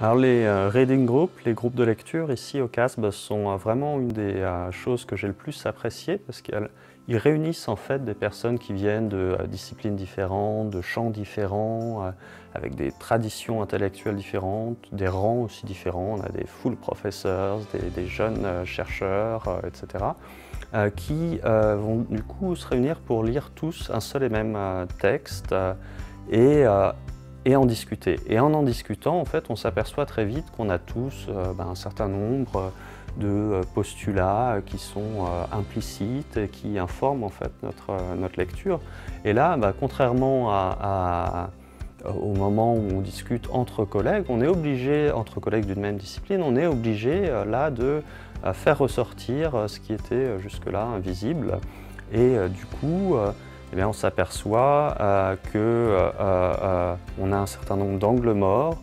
Alors les reading groups, les groupes de lecture ici au CASB sont vraiment une des choses que j'ai le plus appréciées parce qu'ils réunissent en fait des personnes qui viennent de disciplines différentes, de champs différents, avec des traditions intellectuelles différentes, des rangs aussi différents. On a des full professors, des jeunes chercheurs, etc. Qui vont du coup se réunir pour lire tous un seul et même texte et en discuter. Et en discutant, en fait, on s'aperçoit très vite qu'on a tous un certain nombre de postulats qui sont implicites et qui informent en fait notre lecture. Et là, contrairement au moment où on discute entre collègues, on est obligé, entre collègues d'une même discipline, on est obligé là de faire ressortir ce qui était jusque-là invisible. Et du coup, eh bien, on s'aperçoit qu'on a un certain nombre d'angles morts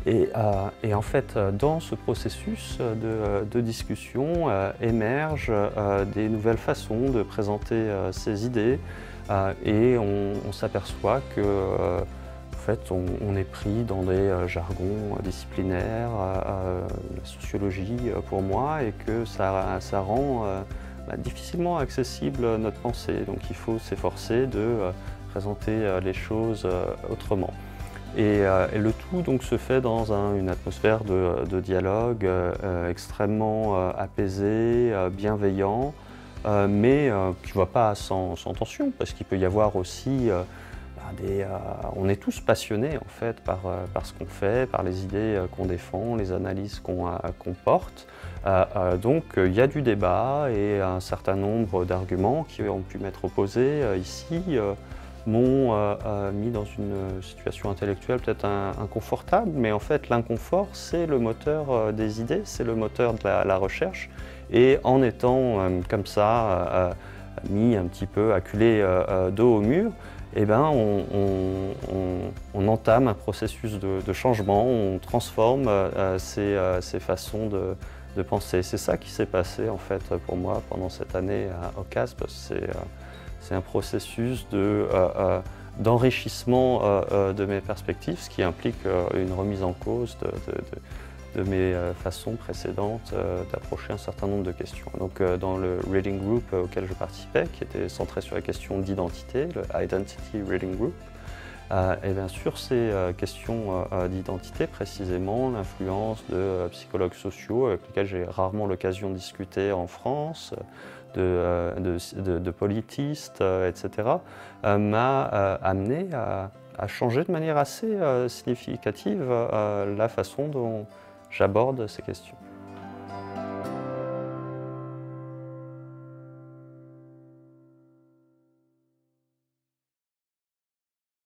et en fait, dans ce processus de discussion émergent des nouvelles façons de présenter ces idées et on s'aperçoit que en fait, on est pris dans des jargons disciplinaires, la sociologie pour moi, et que ça rend difficilement accessible notre pensée. Donc il faut s'efforcer de présenter les choses autrement. Et le tout donc se fait dans une atmosphère de dialogue extrêmement apaisé, bienveillant, mais qui ne va pas sans tension, parce qu'il peut y avoir aussi on est tous passionnés en fait par ce qu'on fait, par les idées qu'on défend, les analyses qu'on porte. Donc il y a du débat et un certain nombre d'arguments qui ont pu m'être opposés ici m'ont mis dans une situation intellectuelle peut-être inconfortable, mais en fait l'inconfort c'est le moteur des idées, c'est le moteur de la recherche, et en étant comme ça mis un petit peu acculé dos au mur, eh ben, on entame un processus de changement, on transforme ces façons de penser. C'est ça qui s'est passé en fait pour moi pendant cette année au CASB. C'est un processus d'enrichissement de mes perspectives, ce qui implique une remise en cause de mes façons précédentes d'approcher un certain nombre de questions. Donc dans le reading group auquel je participais, qui était centré sur la question d'identité, le Identity Reading Group, et bien sur ces questions d'identité, précisément l'influence de psychologues sociaux avec lesquels j'ai rarement l'occasion de discuter en France, de politistes, etc., m'a amené à changer de manière assez significative la façon dont j'aborde ces questions.